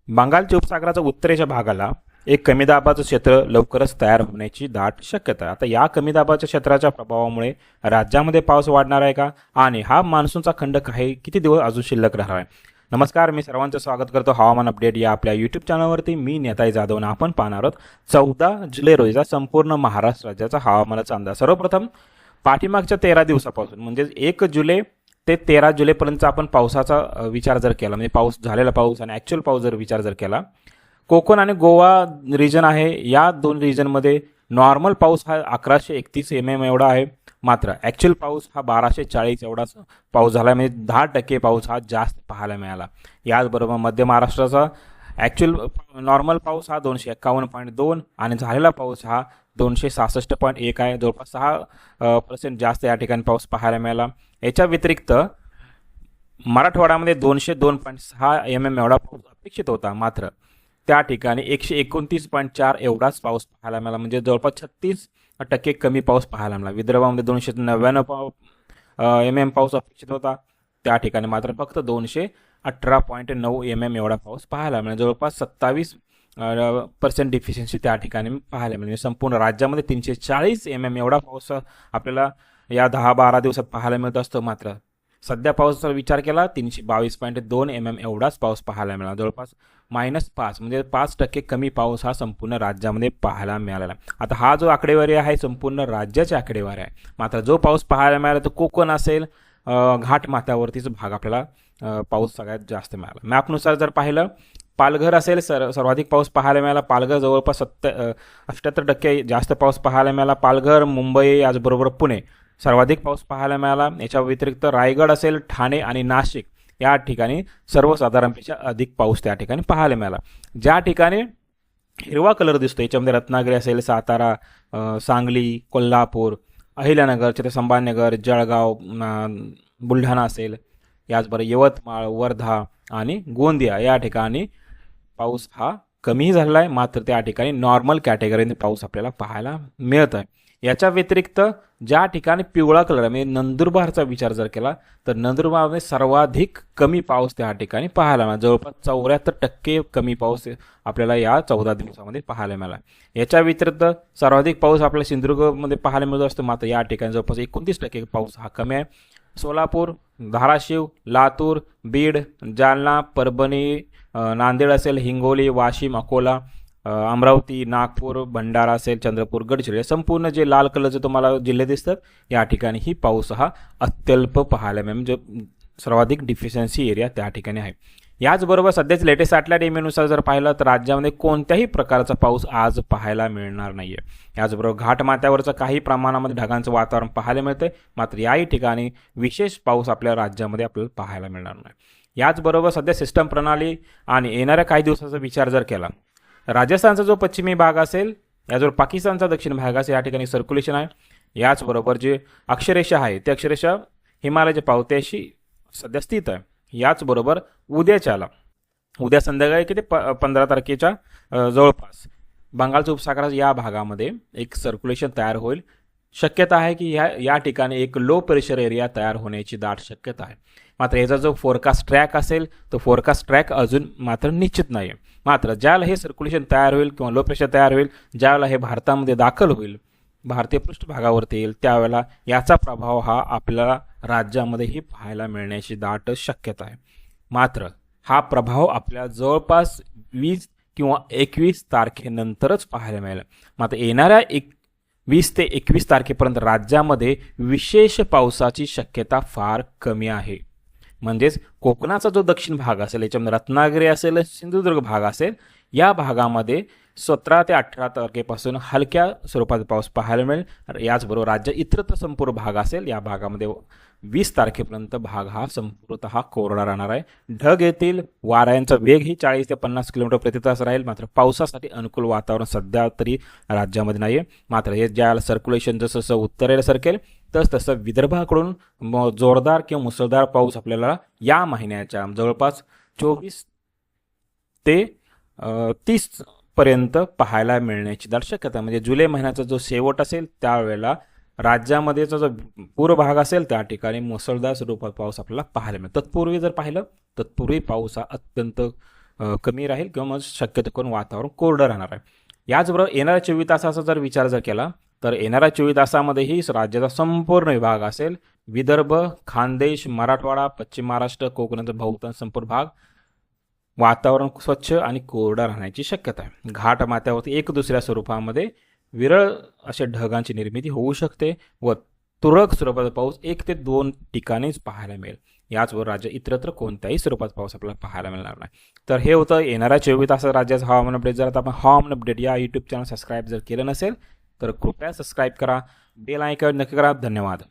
बंगालच्या उपसागराच्या उत्तरेच्या भागाला एक कमी दाबाचं क्षेत्र लवकरच तयार होण्याची दाट शक्यता आहे. आता या कमी दाबाच्या क्षेत्राच्या प्रभावामुळे राज्यामध्ये पाऊस वाढणार आहे का आणि हा मान्सूनचा खंड किती दिवस अजून शिल्लक राहणार आहे. नमस्कार, मी सर्वांचं स्वागत करतो हवामान अपडेट या आपल्या यूट्यूब चॅनलवरती. मी नेताई जाधव आणि आपण पाहणार आहोत 14 जुलै रोजीचा संपूर्ण महाराष्ट्र राज्याचा हवामानाचा अंदाज. सर्वप्रथम पाठीमागच्या 13 दिवसापासून म्हणजे 1 जुलै ते 13 जुलैपर्यंत आपण पावसाचा विचार जर केला, म्हणजे पाऊस झालेला पाऊस आणि ॲक्च्युअल पाऊस जर विचार जर केला, कोकण आणि गोवा रिजन आहे, या दोन रिजनमध्ये नॉर्मल पाऊस हा 1131 mm एवढा आहे. मात्र ॲक्च्युअल पाऊस हा 1240 एवढाच पाऊस झाला, म्हणजे 10% पाऊस हा जास्त पाहायला मिळाला. याचबरोबर मध्य महाराष्ट्राचा ॲक्च्युअल नॉर्मल पाऊस हा 251.2 आणि झालेला पाऊस हा 266.1 आहे. जवळपास 6% जास्त या ठिकाणी पाऊस पाहायला मिळाला. याच्या व्यतिरिक्त मराठवाड्यामध्ये 202.6 mm एवढा पाऊस अपेक्षित होता, मात्र त्या ठिकाणी 129.4 एवढाच पाऊस पाहायला मिळाला, म्हणजे जवळपास 36% कमी पाऊस पाहायला मिळाला. विदर्भामध्ये 299 mm पाऊस अपेक्षित होता, त्या ठिकाणी मात्र फक्त 218.9 mm एवढा पाऊस पाहायला मिळाला. जवळपास 27% डिफिशियन्सी त्या ठिकाणी पाहायला मिळाली. संपूर्ण राज्यामध्ये 340 mm एवढा पाऊस आपल्याला या 10-12 दिवसात पाहायला मिळत असतो. मात्र सध्या पावसाचा विचार केला 322.2 mm एवढाच पाऊस पाहायला मिळाला. जवळपास -5 म्हणजे 5% कमी पाऊस हा संपूर्ण राज्यामध्ये पाहायला मिळालेला. आता हा जो आकडेवारी आहे संपूर्ण राज्याची आकडेवारी आहे. मात्र जो पाऊस पाहायला मिळाला तो कोकण असेल, घाट माथ्यावरतीच भाग आपल्याला पाऊस सगळ्यात जास्त मिळाला. मॅपनुसार जर पाहिलं, पालघर असेल सर्वाधिक पाऊस पाहायला मिळाला. पालघर जवळपास 78% जास्त पाऊस पाहायला मिळाला. पालघर, मुंबई याचबरोबर पुणे सर्वाधिक पाऊस पाहायला मिळाला. याच्या व्यतिरिक्त रायगड असेल, ठाणे आणि नाशिक या ठिकाणी सर्वसाधारणपेक्षा अधिक पाऊस त्या ठिकाणी पाहायला मिळाला. ज्या ठिकाणी हिरवा कलर दिसतो याच्यामध्ये रत्नागिरी असेल, सातारा, सांगली, कोल्हापूर, अहिल्यानगर, संभाजीनगर, जळगाव, बुलढाणा असेल, याचबरोबर यवतमाळ, वर्धा आणि गोंदिया या ठिकाणी पाऊस हा कमी झालेला आहे. मात्र त्या ठिकाणी नॉर्मल कॅटेगरीने पाऊस आपल्याला पाहायला मिळत आहे. याच्या व्यतिरिक्त ज्या ठिकाणी पिवळा कलर आहे, म्हणजे नंदुरबारचा विचार जर केला तर नंदुरबारमध्ये सर्वाधिक कमी पाऊस त्या ठिकाणी पाहायला मिळाला. जवळपास 74% कमी पाऊस आपल्याला या 14 दिवसामध्ये पाहायला मिळाला. याच्या व्यतिरिक्त सर्वाधिक पाऊस आपल्याला सिंधुदुर्गमध्ये पाहायला मिळत असतो, मात्र या ठिकाणी जवळपास 29% पाऊस हा कमी आहे. सोलापूर, धाराशिव, लातूर, बीड, जालना, परभणी, नांदेड असेल, हिंगोली, वाशिम, अकोला, अमरावती, नागपूर, भंडारा असेल, चंद्रपूर, गडचिरोली संपूर्ण जे लाल कलरचे तुम्हाला जिल्हे दिसतात या ठिकाणी ही पाऊस हा अत्यल्प पाहायला मिळेल, म्हणजे सर्वाधिक डिफिशियन्सी एरिया त्या ठिकाणी आहे. याचबरोबर सध्याच लेटेस्ट सॅटेलाइट इमेजनुसार जर पाहिलं तर राज्यामध्ये कोणत्याही प्रकारचा पाऊस आज पाहायला मिळणार नाही आहे. याचबरोबर घाटमाथ्यावरचं काही प्रमाणामध्ये ढगांचं वातावरण पाहायला मिळतंय, मात्र याही ठिकाणी विशेष पाऊस आपल्या राज्यामध्ये आपल्याला पाहायला मिळणार नाही. याचबरोबर सध्या सिस्टम प्रणाली आणि येणाऱ्या काही दिवसाचा विचार जर केला, राजस्थानचा जो पश्चिमी भाग असेल, याचबरोबर पाकिस्तानचा दक्षिण भाग असेल, या ठिकाणी सर्क्युलेशन आहे. याचबरोबर जे अक्षरेषा आहे ते अक्षरेषा हिमालयाच्या पावत्याशी सध्या स्थित आहे. याचबरोबर उद्या संध्याकाळी किती 15 तारखेच्या जवळपास बंगालच्या उपसागराच्या या भागामध्ये एक सर्क्युलेशन तयार होईल. शक्यता आहे की या ठिकाणी एक लो प्रेशर एरिया तयार होण्याची दाट शक्यता आहे. मात्र याचा जो फोरकास्ट ट्रॅक असेल तो फोरकास्ट ट्रॅक अजून मात्र निश्चित नाही आहे. मात्र ज्यावेळेला हे सर्क्युलेशन तयार होईल किंवा लो प्रेशर तयार होईल, ज्यावेळेला हे भारतामध्ये दाखल होईल, भारतीय पृष्ठभागावरती येईल, त्यावेळेला याचा प्रभाव हा आपल्याला राज्यामध्येही पाहायला मिळण्याची दाट शक्यता आहे. मात्र हा प्रभाव आपल्याला जवळपास 20 किंवा 21 तारखेनंतरच पाहायला मिळेल. मात्र येणाऱ्या 20 ते 21 तारखेपर्यंत राज्यामध्ये विशेष पावसाची शक्यता फार कमी आहे. म्हणजेच कोकणाचा जो दक्षिण भाग असेल, याच्यामध्ये रत्नागिरी असेल, सिंधुदुर्ग भाग असेल, या भागामध्ये 17 ते 18 तारखेपासून हलक्या स्वरूपाचा पाऊस पाहायला मिळेल. याचबरोबर राज्य इतरत्र संपूर्ण भाग असेल, या भागामध्ये 20 तारखेपर्यंत भाग हा संपूर्णतः कोरडा राहणार आहे. ढग येतील, वाऱ्यांचा वेगही 40 ते 50 किलोमीटर प्रति तास राहील. मात्र पावसासाठी अनुकूल वातावरण सध्या तरी राज्यामध्ये नाही आहे. मात्र हे ज्या सर्क्युलेशन जसं जसं उत्तरेला सरकेल तसं विदर्भाकडून जोरदार किंवा मुसळधार पाऊस आपल्याला या महिन्याच्या जवळपास 24 ते 30 पर्यंत पाहायला मिळण्याची दाट शक्यता. म्हणजे जुलै महिन्याचा जो शेवट असेल त्यावेळेला राज्यामध्येचा जो पूर्व भाग असेल त्या ठिकाणी मुसळधार स्वरूपात पाऊस आपल्याला पाहायला मिळेल. तत्पूर्वी जर पाहिलं, तत्पूर्वी पाऊस हा अत्यंत कमी राहील किंवा मग शक्यतो करून वातावरण कोरडं राहणार आहे. याचबरोबर येणाऱ्या 24 तासाचा जर विचार जर केला तर येणाऱ्या 24 तासामध्येही राज्याचा संपूर्ण विभाग असेल, विदर्भ, खानदेश, मराठवाडा, पश्चिम महाराष्ट्र, कोकणाचा बहुतांश संपूर्ण भाग वातावरण स्वच्छ आणि कोरडं राहण्याची शक्यता आहे. घाट माथ्यावरती एक दुसऱ्या स्वरूपामध्ये विरळ अशा ढगांची निर्मिती होऊ शकते व तुरळक स्वरूपाचा पाऊस 1 ते 2 ठिकाणीच पाहायला मिळेल. याचबरोबर राज्य इतरत्र कोणत्याही स्वरूपाचा पाऊस आपल्याला पाहायला मिळणार नाही. तर हे होतं येणाऱ्या 24 तासात राज्याचं हवामान अपडेट. जर आता आपण हवामान अपडेट या यूट्यूब चॅनल सबस्क्राईब जर केलं नसेल तर कृपया सबस्क्राईब करा, बेल आयकॉन नक्की करा. धन्यवाद.